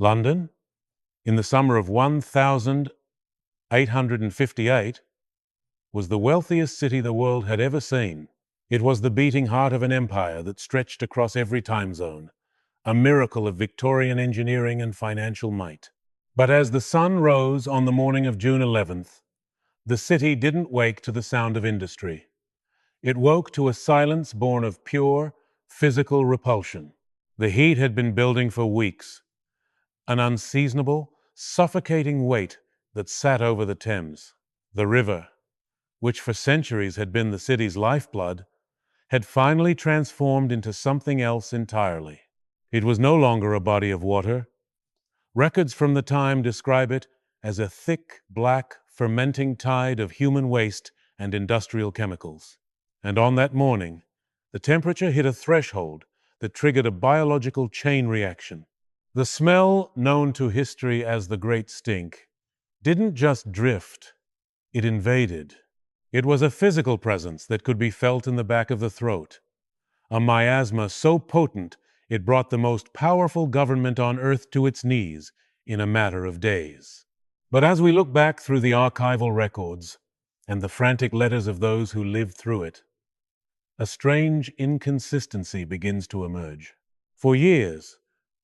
London, in the summer of 1858, was the wealthiest city the world had ever seen. It was the beating heart of an empire that stretched across every time zone, a miracle of Victorian engineering and financial might. But as the sun rose on the morning of June 11th, the city didn't wake to the sound of industry. It woke to a silence born of pure, physical repulsion. The heat had been building for weeks, an unseasonable, suffocating weight that sat over the Thames. The river, which for centuries had been the city's lifeblood, had finally transformed into something else entirely. It was no longer a body of water. Records from the time describe it as a thick, black, fermenting tide of human waste and industrial chemicals. And on that morning, the temperature hit a threshold that triggered a biological chain reaction. The smell, known to history as the Great Stink, didn't just drift, it invaded. It was a physical presence that could be felt in the back of the throat, a miasma so potent it brought the most powerful government on earth to its knees in a matter of days. But as we look back through the archival records and the frantic letters of those who lived through it, a strange inconsistency begins to emerge. For years,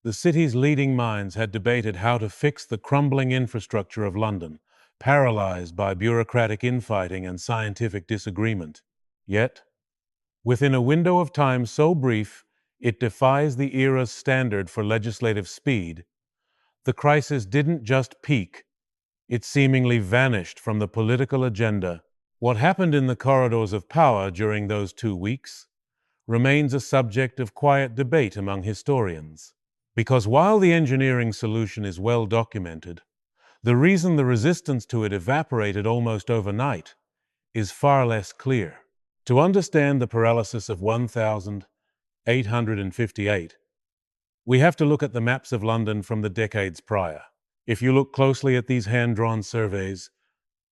the city's leading minds had debated how to fix the crumbling infrastructure of London, paralyzed by bureaucratic infighting and scientific disagreement. Yet, within a window of time so brief it defies the era's standard for legislative speed, the crisis didn't just peak, it seemingly vanished from the political agenda. What happened in the corridors of power during those 2 weeks remains a subject of quiet debate among historians. Because while the engineering solution is well documented, the reason the resistance to it evaporated almost overnight is far less clear. To understand the paralysis of 1858, we have to look at the maps of London from the decades prior. If you look closely at these hand-drawn surveys,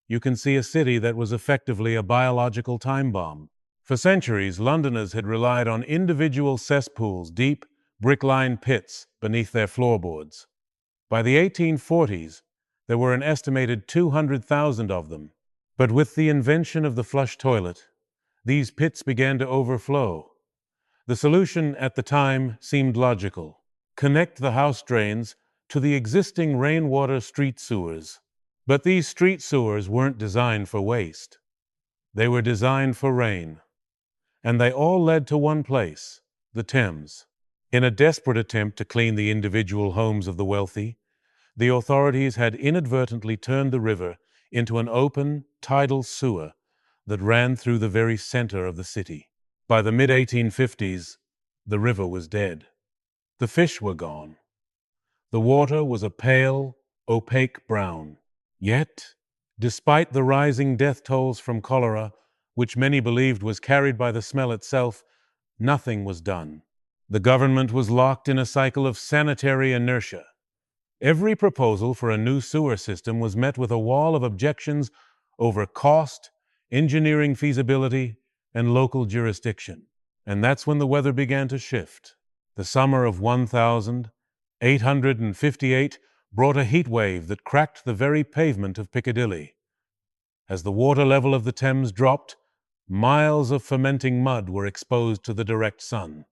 you can see a city that was effectively a biological time bomb. For centuries, Londoners had relied on individual cesspools, deep, brick-lined pits beneath their floorboards. By the 1840s, there were an estimated 200,000 of them. But with the invention of the flush toilet, these pits began to overflow. The solution at the time seemed logical. Connect the house drains to the existing rainwater street sewers. But these street sewers weren't designed for waste. They were designed for rain. And they all led to one place, the Thames. In a desperate attempt to clean the individual homes of the wealthy, the authorities had inadvertently turned the river into an open, tidal sewer that ran through the very center of the city. By the mid-1850s, the river was dead. The fish were gone. The water was a pale, opaque brown. Yet, despite the rising death tolls from cholera, which many believed was carried by the smell itself, nothing was done. The government was locked in a cycle of sanitary inertia. Every proposal for a new sewer system was met with a wall of objections over cost, engineering feasibility, and local jurisdiction. And that's when the weather began to shift. The summer of 1858 brought a heat wave that cracked the very pavement of Piccadilly. As the water level of the Thames dropped, miles of fermenting mud were exposed to the direct sun.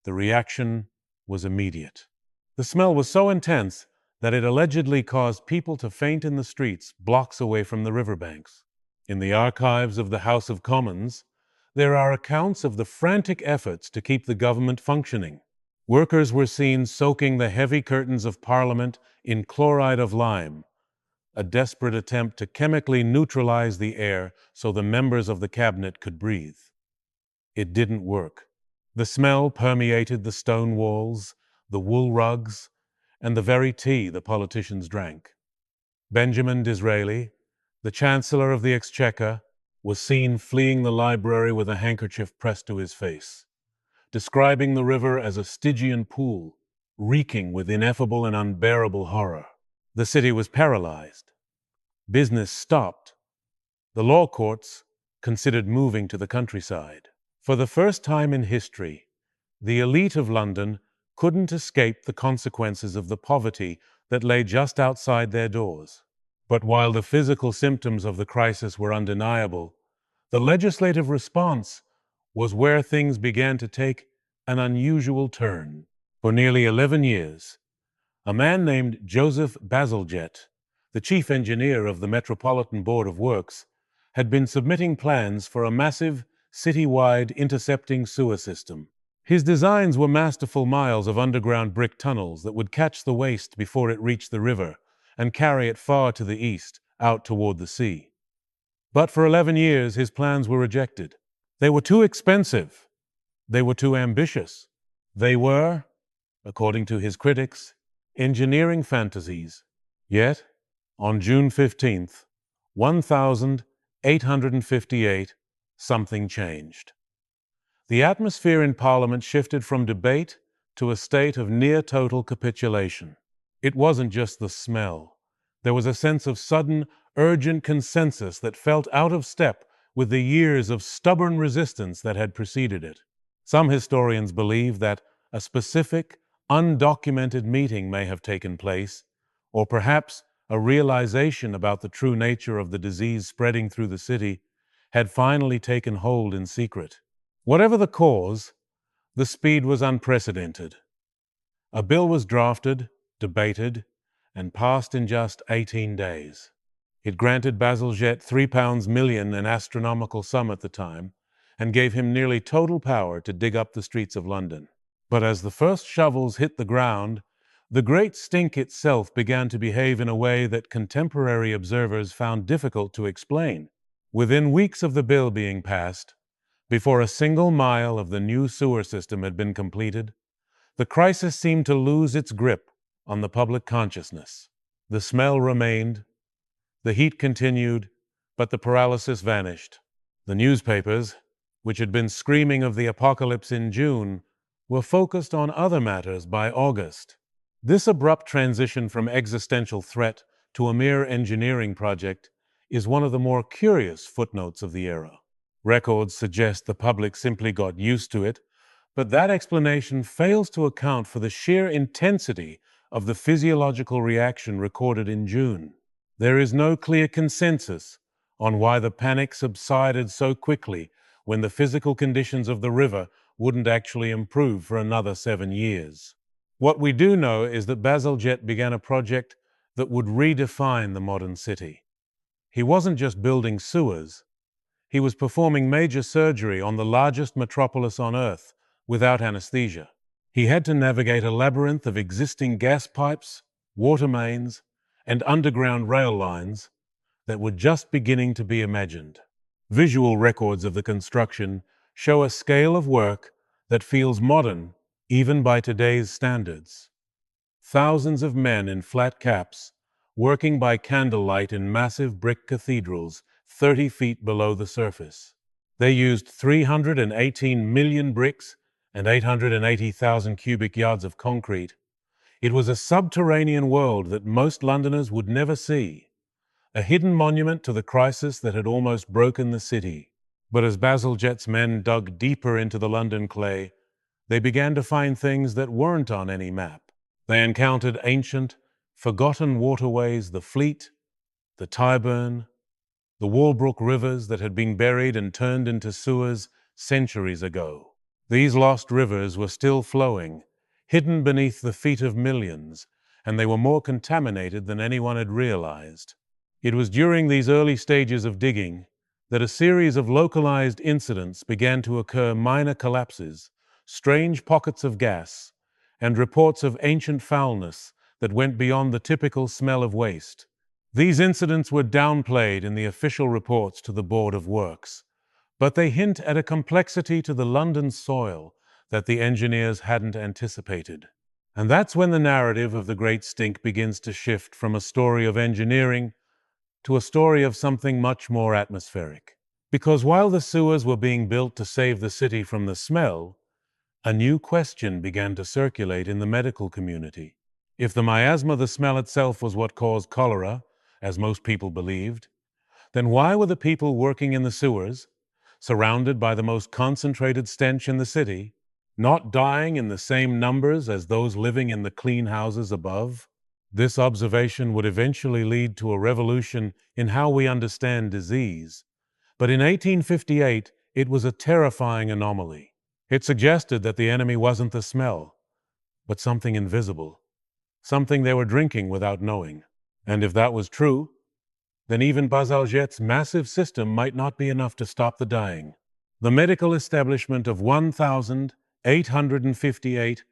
The reaction was immediate. The smell was so intense that it allegedly caused people to faint in the streets blocks away from the riverbanks. In the archives of the House of Commons, there are accounts of the frantic efforts to keep the government functioning. Workers were seen soaking the heavy curtains of Parliament in chloride of lime, a desperate attempt to chemically neutralize the air so the members of the cabinet could breathe. It didn't work. The smell permeated the stone walls, the wool rugs, and the very tea the politicians drank. Benjamin Disraeli, the Chancellor of the Exchequer, was seen fleeing the library with a handkerchief pressed to his face, describing the river as a Stygian pool, reeking with ineffable and unbearable horror. The city was paralyzed. Business stopped. The law courts considered moving to the countryside. For the first time in history, the elite of London couldn't escape the consequences of the poverty that lay just outside their doors. But while the physical symptoms of the crisis were undeniable, the legislative response was where things began to take an unusual turn. For nearly 11 years, a man named Joseph Bazalgette, the chief engineer of the Metropolitan Board of Works, had been submitting plans for a massive, city-wide intercepting sewer system. His designs were masterful miles of underground brick tunnels that would catch the waste before it reached the river and carry it far to the east, out toward the sea. But for 11 years, his plans were rejected. They were too expensive. They were too ambitious. They were, according to his critics, engineering fantasies. Yet, on June 15th, 1858, something changed. The atmosphere in Parliament shifted from debate to a state of near-total capitulation. It wasn't just the smell. There was a sense of sudden, urgent consensus that felt out of step with the years of stubborn resistance that had preceded it. Some historians believe that a specific, undocumented meeting may have taken place, or perhaps a realization about the true nature of the disease spreading through the city had finally taken hold in secret. Whatever the cause, the speed was unprecedented. A bill was drafted, debated, and passed in just 18 days. It granted Bazalgette £3 million, an astronomical sum at the time, and gave him nearly total power to dig up the streets of London. But as the first shovels hit the ground, the Great Stink itself began to behave in a way that contemporary observers found difficult to explain. Within weeks of the bill being passed, before a single mile of the new sewer system had been completed, the crisis seemed to lose its grip on the public consciousness. The smell remained, the heat continued, but the paralysis vanished. The newspapers, which had been screaming of the apocalypse in June, were focused on other matters by August. This abrupt transition from existential threat to a mere engineering project is one of the more curious footnotes of the era. Records suggest the public simply got used to it, but that explanation fails to account for the sheer intensity of the physiological reaction recorded in June. There is no clear consensus on why the panic subsided so quickly when the physical conditions of the river wouldn't actually improve for another 7 years. What we do know is that Bazalgette began a project that would redefine the modern city. He wasn't just building sewers. He was performing major surgery on the largest metropolis on Earth without anesthesia. He had to navigate a labyrinth of existing gas pipes, water mains, and underground rail lines that were just beginning to be imagined. Visual records of the construction show a scale of work that feels modern even by today's standards. Thousands of men in flat caps, working by candlelight in massive brick cathedrals 30 feet below the surface. They used 318 million bricks and 880,000 cubic yards of concrete. It was a subterranean world that most Londoners would never see, a hidden monument to the crisis that had almost broken the city. But as Bazalgette's men dug deeper into the London clay, they began to find things that weren't on any map. They encountered ancient, forgotten waterways, the Fleet, the Tyburn, the Walbrook rivers that had been buried and turned into sewers centuries ago. These lost rivers were still flowing, hidden beneath the feet of millions, and they were more contaminated than anyone had realized. It was during these early stages of digging that a series of localized incidents began to occur: minor collapses, strange pockets of gas, and reports of ancient foulness that went beyond the typical smell of waste. These incidents were downplayed in the official reports to the Board of Works, but they hint at a complexity to the London soil that the engineers hadn't anticipated. And that's when the narrative of the Great Stink begins to shift from a story of engineering to a story of something much more atmospheric. Because while the sewers were being built to save the city from the smell, a new question began to circulate in the medical community. If the miasma, the smell itself, was what caused cholera, as most people believed, then why were the people working in the sewers, surrounded by the most concentrated stench in the city, not dying in the same numbers as those living in the clean houses above. This observation would eventually lead to a revolution in how we understand disease. But in 1858, it was a terrifying anomaly. It suggested that the enemy wasn't the smell, but something invisible, something they were drinking without knowing. And if that was true, then even Bazalgette's massive system might not be enough to stop the dying. The medical establishment of 1858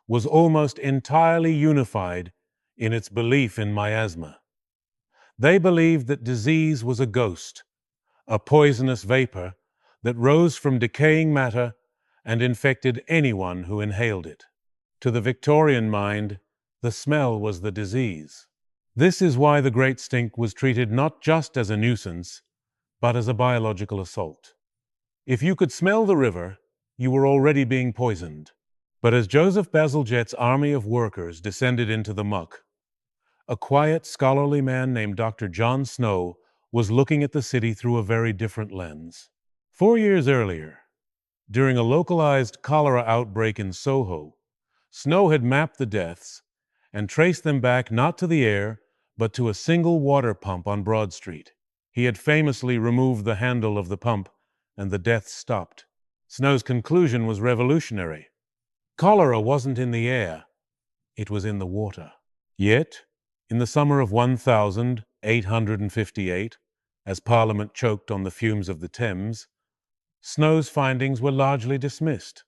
was almost entirely unified in its belief in miasma. They believed that disease was a ghost, a poisonous vapor that rose from decaying matter and infected anyone who inhaled it. To the Victorian mind, the smell was the disease. This is why the Great Stink was treated not just as a nuisance, but as a biological assault. If you could smell the river, you were already being poisoned. But as Joseph Bazalgette's army of workers descended into the muck, a quiet, scholarly man named Dr. John Snow was looking at the city through a very different lens. 4 years earlier, during a localized cholera outbreak in Soho, Snow had mapped the deaths and traced them back not to the air, but to a single water pump on Broad Street. He had famously removed the handle of the pump, and the deaths stopped. Snow's conclusion was revolutionary. Cholera wasn't in the air, it was in the water. Yet, in the summer of 1858, as Parliament choked on the fumes of the Thames, Snow's findings were largely dismissed.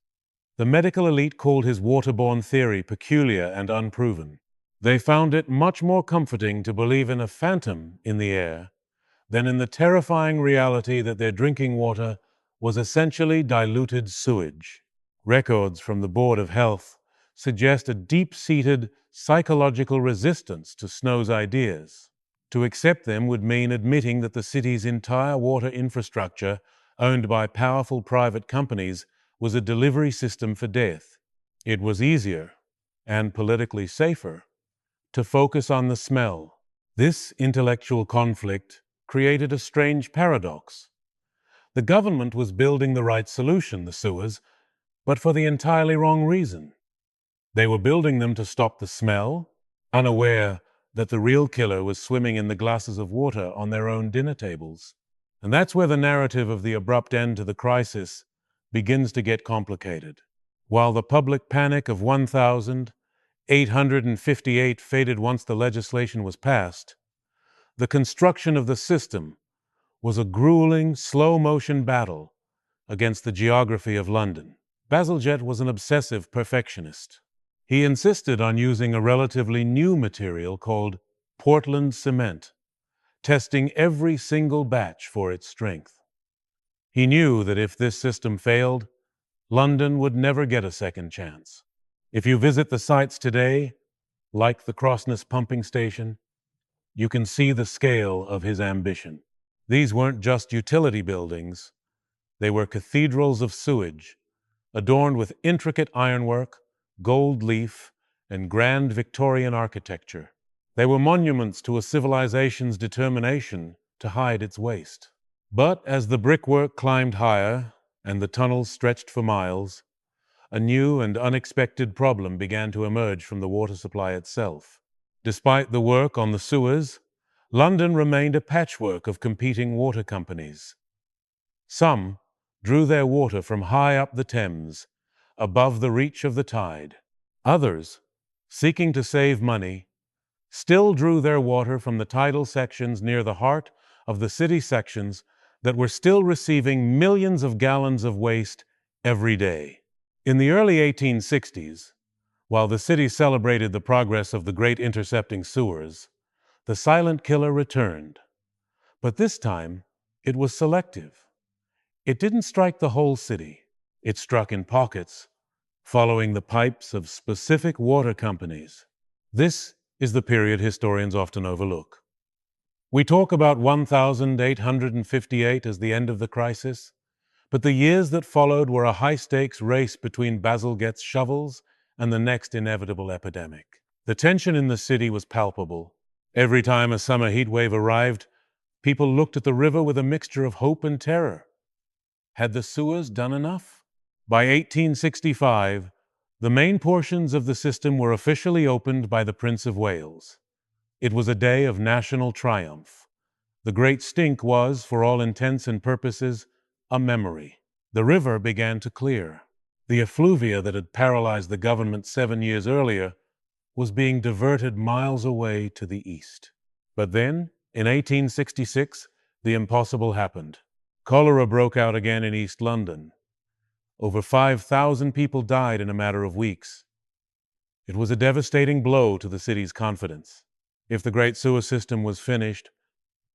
The medical elite called his waterborne theory peculiar and unproven. They found it much more comforting to believe in a phantom in the air than in the terrifying reality that their drinking water was essentially diluted sewage. Records from the Board of Health suggest a deep-seated psychological resistance to Snow's ideas. To accept them would mean admitting that the city's entire water infrastructure, owned by powerful private companies, was a delivery system for death. It was easier, and politically safer, to focus on the smell. This intellectual conflict created a strange paradox. The government was building the right solution, the sewers, but for the entirely wrong reason. They were building them to stop the smell, unaware that the real killer was swimming in the glasses of water on their own dinner tables. And that's where the narrative of the abrupt end to the crisis begins to get complicated. While the public panic of 1858 faded once the legislation was passed, the construction of the system was a grueling, slow-motion battle against the geography of London. Bazalgette was an obsessive perfectionist. He insisted on using a relatively new material called Portland cement, testing every single batch for its strength. He knew that if this system failed, London would never get a second chance. If you visit the sites today, like the Crossness pumping station, you can see the scale of his ambition. These weren't just utility buildings. They were cathedrals of sewage, adorned with intricate ironwork, gold leaf, and grand Victorian architecture. They were monuments to a civilization's determination to hide its waste. But as the brickwork climbed higher and the tunnels stretched for miles, a new and unexpected problem began to emerge from the water supply itself. Despite the work on the sewers, London remained a patchwork of competing water companies. Some drew their water from high up the Thames, above the reach of the tide. Others, seeking to save money, still drew their water from the tidal sections near the heart of the city sections that were still receiving millions of gallons of waste every day. In the early 1860s, while the city celebrated the progress of the great intercepting sewers, the silent killer returned. But this time, it was selective. It didn't strike the whole city. It struck in pockets, following the pipes of specific water companies. This is the period historians often overlook. We talk about 1858 as the end of the crisis, but the years that followed were a high-stakes race between Bazalgette's shovels and the next inevitable epidemic. The tension in the city was palpable. Every time a summer heat wave arrived, people looked at the river with a mixture of hope and terror. Had the sewers done enough? By 1865, the main portions of the system were officially opened by the Prince of Wales. It was a day of national triumph. The Great Stink was, for all intents and purposes, a memory. The river began to clear. The effluvia that had paralyzed the government 7 years earlier was being diverted miles away to the east. But then, in 1866, the impossible happened. Cholera broke out again in East London. Over 5,000 people died in a matter of weeks. It was a devastating blow to the city's confidence. If the great sewer system was finished,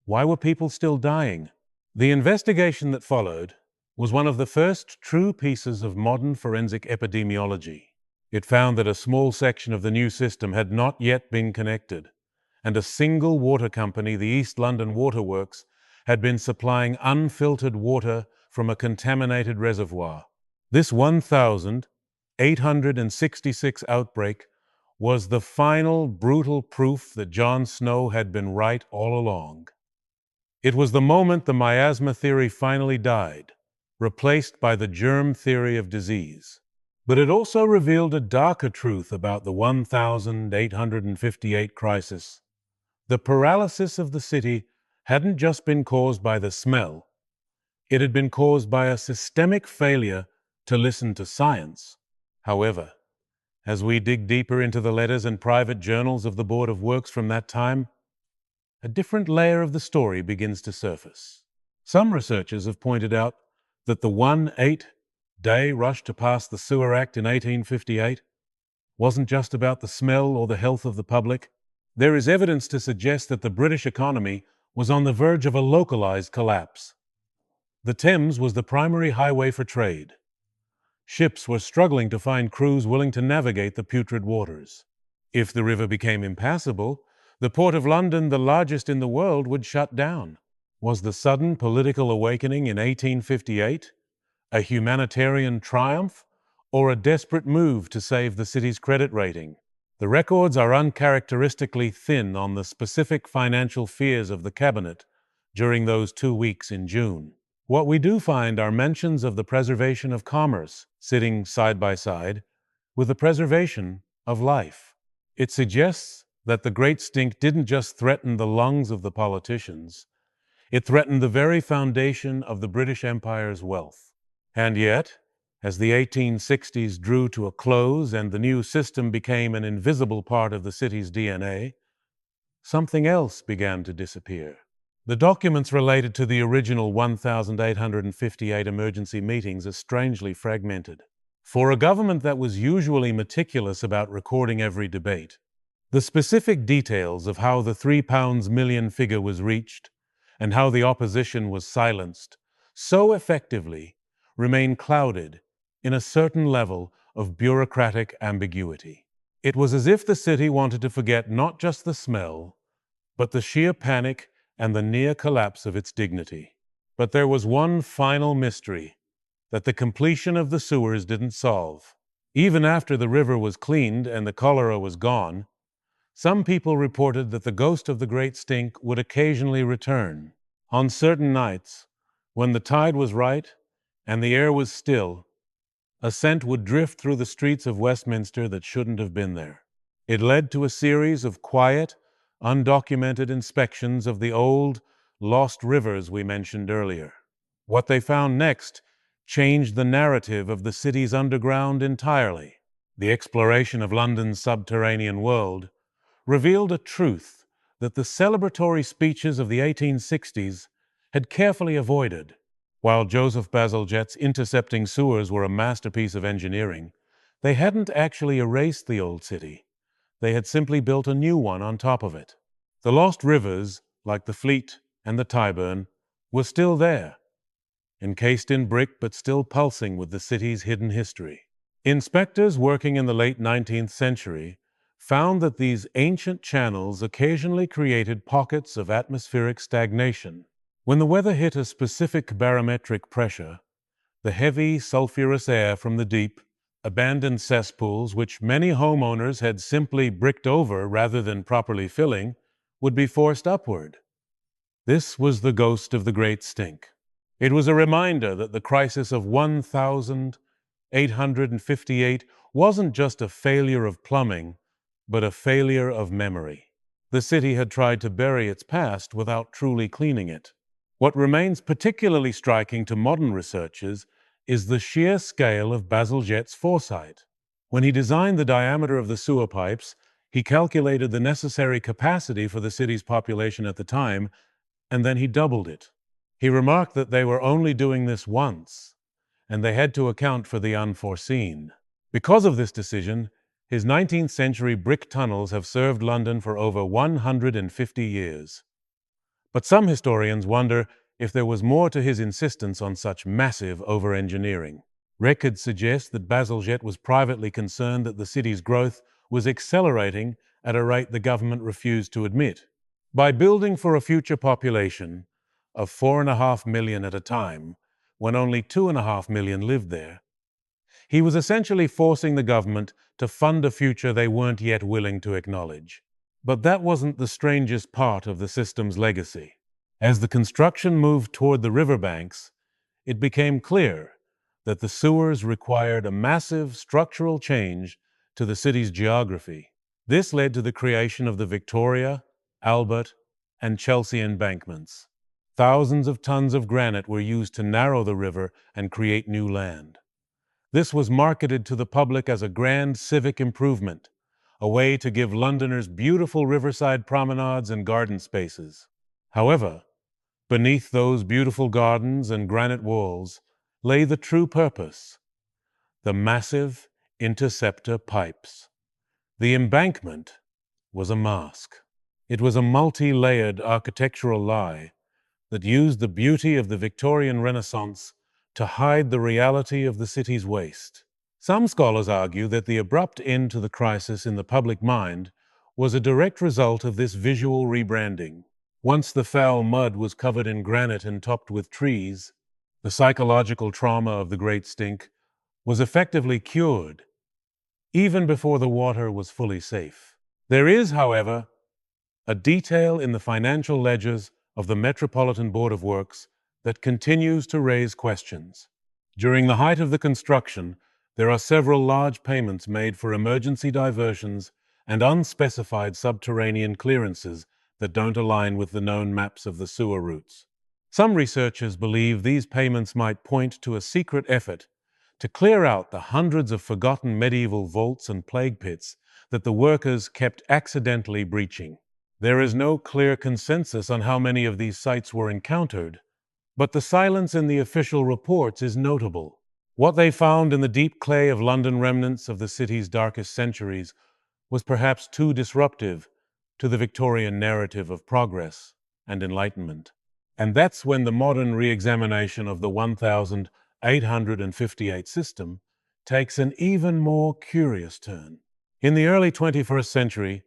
why were people still dying? The investigation that followed was one of the first true pieces of modern forensic epidemiology. It found that a small section of the new system had not yet been connected, and a single water company, the East London Waterworks, had been supplying unfiltered water from a contaminated reservoir. This 1,866 outbreak was the final brutal proof that John Snow had been right all along. It was the moment the miasma theory finally died, replaced by the germ theory of disease. But it also revealed a darker truth about the 1858 crisis. The paralysis of the city hadn't just been caused by the smell. It had been caused by a systemic failure to listen to science. However, as we dig deeper into the letters and private journals of the Board of Works from that time, a different layer of the story begins to surface. Some researchers have pointed out that the 18-day rush to pass the Sewer Act in 1858 wasn't just about the smell or the health of the public. There is evidence to suggest that the British economy was on the verge of a localized collapse. The Thames was the primary highway for trade. Ships were struggling to find crews willing to navigate the putrid waters. If the river became impassable, the Port of London, the largest in the world, would shut down. Was the sudden political awakening in 1858 a humanitarian triumph or a desperate move to save the city's credit rating? The records are uncharacteristically thin on the specific financial fears of the cabinet during those 2 weeks in June. What we do find are mentions of the preservation of commerce sitting side by side with the preservation of life. It suggests that the Great Stink didn't just threaten the lungs of the politicians, it threatened the very foundation of the British Empire's wealth. And yet, as the 1860s drew to a close and the new system became an invisible part of the city's DNA, something else began to disappear. The documents related to the original 1858 emergency meetings are strangely fragmented. For a government that was usually meticulous about recording every debate, the specific details of how the £3 million figure was reached and how the opposition was silenced so effectively remain clouded in a certain level of bureaucratic ambiguity. It was as if the city wanted to forget not just the smell, but the sheer panic and the near collapse of its dignity. But there was one final mystery that the completion of the sewers didn't solve. Even after the river was cleaned and the cholera was gone, some people reported that the ghost of the Great Stink would occasionally return. On certain nights, when the tide was right and the air was still, a scent would drift through the streets of Westminster that shouldn't have been there. It led to a series of quiet, undocumented inspections of the old, lost rivers we mentioned earlier. What they found next changed the narrative of the city's underground entirely. The exploration of London's subterranean world revealed a truth that the celebratory speeches of the 1860s had carefully avoided. While Joseph Bazalgette's intercepting sewers were a masterpiece of engineering, they hadn't actually erased the old city. They had simply built a new one on top of it. The lost rivers, like the Fleet and the Tyburn, were still there, encased in brick but still pulsing with the city's hidden history. Inspectors working in the late 19th century found that these ancient channels occasionally created pockets of atmospheric stagnation. When the weather hit a specific barometric pressure, the heavy, sulfurous air from the deep, abandoned cesspools, which many homeowners had simply bricked over rather than properly filling, would be forced upward. This was the ghost of the Great Stink. It was a reminder that the crisis of 858 wasn't just a failure of plumbing, but a failure of memory. The city had tried to bury its past without truly cleaning it. What remains particularly striking to modern researchers is the sheer scale of Bazalgette's foresight. When he designed the diameter of the sewer pipes, he calculated the necessary capacity for the city's population at the time, and then he doubled it. He remarked that they were only doing this once, and they had to account for the unforeseen. Because of this decision, his 19th century brick tunnels have served London for over 150 years. But some historians wonder if there was more to his insistence on such massive over-engineering. Records suggest that Bazalgette was privately concerned that the city's growth was accelerating at a rate the government refused to admit. By building for a future population of 4.5 million at a time, when only 2.5 million lived there, he was essentially forcing the government to fund a future they weren't yet willing to acknowledge. But that wasn't the strangest part of the system's legacy. As the construction moved toward the riverbanks, it became clear that the sewers required a massive structural change to the city's geography. This led to the creation of the Victoria, Albert, and Chelsea embankments. Thousands of tons of granite were used to narrow the river and create new land. This was marketed to the public as a grand civic improvement, a way to give Londoners beautiful riverside promenades and garden spaces. However, beneath those beautiful gardens and granite walls lay the true purpose: the massive interceptor pipes. The embankment was a mask. It was a multi-layered architectural lie that used the beauty of the Victorian Renaissance to hide the reality of the city's waste. Some scholars argue that the abrupt end to the crisis in the public mind was a direct result of this visual rebranding. Once the foul mud was covered in granite and topped with trees, the psychological trauma of the Great Stink was effectively cured, even before the water was fully safe. There is, however, a detail in the financial ledgers of the Metropolitan Board of Works that continues to raise questions. During the height of the construction, there are several large payments made for emergency diversions and unspecified subterranean clearances that don't align with the known maps of the sewer routes. Some researchers believe these payments might point to a secret effort to clear out the hundreds of forgotten medieval vaults and plague pits that the workers kept accidentally breaching. There is no clear consensus on how many of these sites were encountered, but the silence in the official reports is notable. What they found in the deep clay of London remnants of the city's darkest centuries was perhaps too disruptive to the Victorian narrative of progress and enlightenment. And that's when the modern re-examination of the 1858 system takes an even more curious turn. In the early 21st century,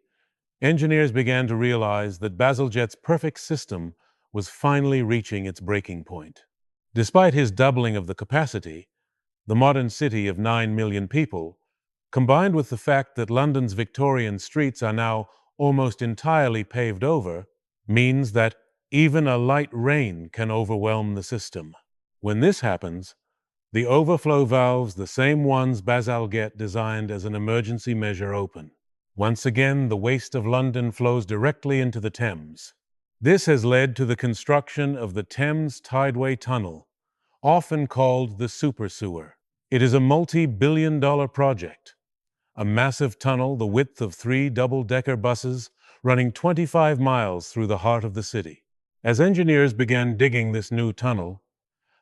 engineers began to realize that Bazalgette's perfect system was finally reaching its breaking point. Despite his doubling of the capacity, the modern city of 9 million people, combined with the fact that London's Victorian streets are now almost entirely paved over, means that even a light rain can overwhelm the system. When this happens, the overflow valves, the same ones Bazalgette designed as an emergency measure, open. Once again, the waste of London flows directly into the Thames. This has led to the construction of the Thames Tideway Tunnel, often called the Super Sewer. It is a multi-billion-dollar project, a massive tunnel the width of 3 double-decker buses running 25 miles through the heart of the city. As engineers began digging this new tunnel,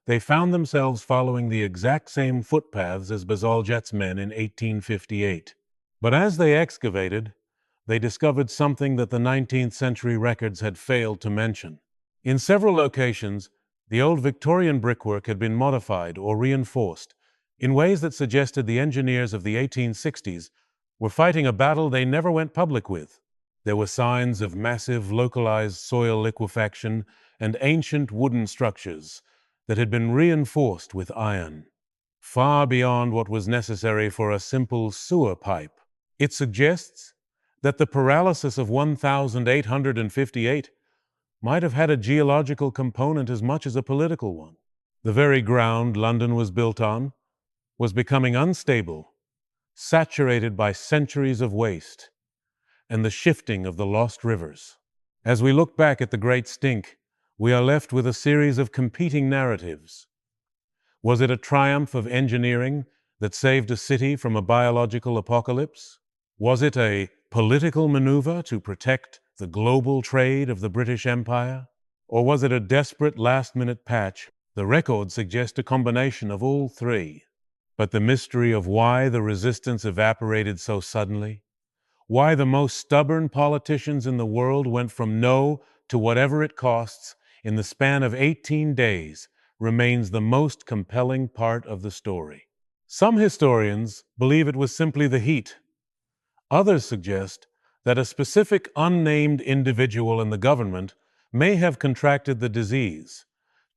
they found themselves following the exact same footpaths as Bazalgette's men in 1858. But as they excavated, they discovered something that the 19th century records had failed to mention. In several locations, the old Victorian brickwork had been modified or reinforced in ways that suggested the engineers of the 1860s were fighting a battle they never went public with. There were signs of massive localized soil liquefaction and ancient wooden structures that had been reinforced with iron, far beyond what was necessary for a simple sewer pipe. It suggests that the paralysis of 1858 might have had a geological component as much as a political one. The very ground London was built on was becoming unstable, saturated by centuries of waste and the shifting of the lost rivers. As we look back at the Great Stink, we are left with a series of competing narratives. Was it a triumph of engineering that saved a city from a biological apocalypse? Was it a political maneuver to protect the global trade of the British Empire? Or was it a desperate last-minute patch? The records suggest a combination of all three. But the mystery of why the resistance evaporated so suddenly, why the most stubborn politicians in the world went from no to whatever it costs in the span of 18 days, remains the most compelling part of the story. Some historians believe it was simply the heat. Others suggest that a specific unnamed individual in the government may have contracted the disease,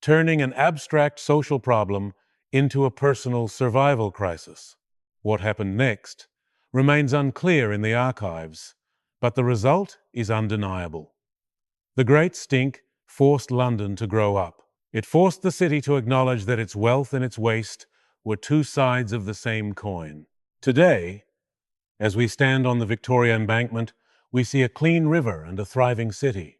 turning an abstract social problem into a personal survival crisis. What happened next remains unclear in the archives, but the result is undeniable. The Great Stink forced London to grow up. It forced the city to acknowledge that its wealth and its waste were two sides of the same coin. Today, as we stand on the Victoria Embankment, we see a clean river and a thriving city.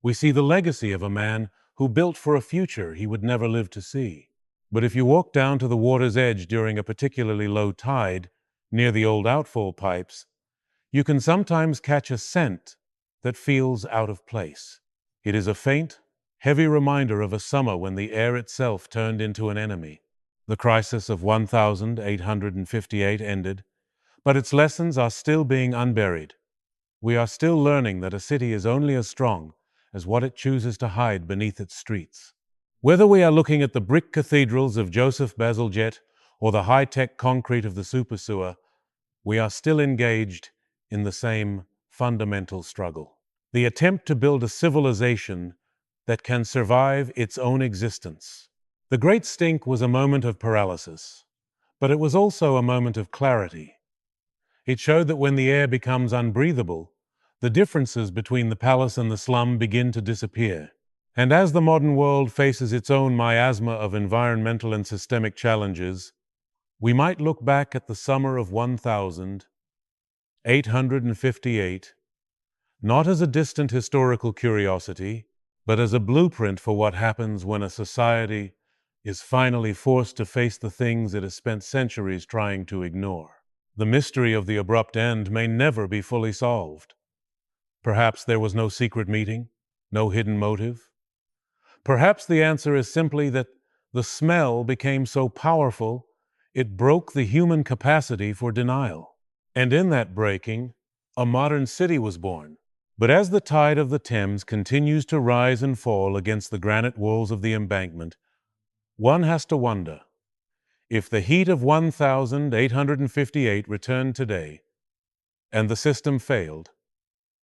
We see the legacy of a man who built for a future he would never live to see. But if you walk down to the water's edge during a particularly low tide, near the old outfall pipes, you can sometimes catch a scent that feels out of place. It is a faint, heavy reminder of a summer when the air itself turned into an enemy. The crisis of 1858 ended, but its lessons are still being unburied. We are still learning that a city is only as strong as what it chooses to hide beneath its streets. Whether we are looking at the brick cathedrals of Joseph Bazalgette or the high-tech concrete of the super sewer, we are still engaged in the same fundamental struggle. The attempt to build a civilization that can survive its own existence. The Great Stink was a moment of paralysis, but it was also a moment of clarity. It showed that when the air becomes unbreathable, the differences between the palace and the slum begin to disappear. And as the modern world faces its own miasma of environmental and systemic challenges, we might look back at the summer of 1858 not as a distant historical curiosity, but as a blueprint for what happens when a society is finally forced to face the things it has spent centuries trying to ignore. The mystery of the abrupt end may never be fully solved. Perhaps there was no secret meeting, no hidden motive. Perhaps the answer is simply that the smell became so powerful it broke the human capacity for denial. And in that breaking, a modern city was born. But as the tide of the Thames continues to rise and fall against the granite walls of the embankment, one has to wonder, if the heat of 1858 returned today, and the system failed,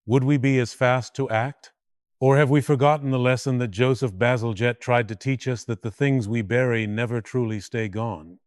would we be as fast to act? Or have we forgotten the lesson that Joseph Bazalgette tried to teach us, that the things we bury never truly stay gone?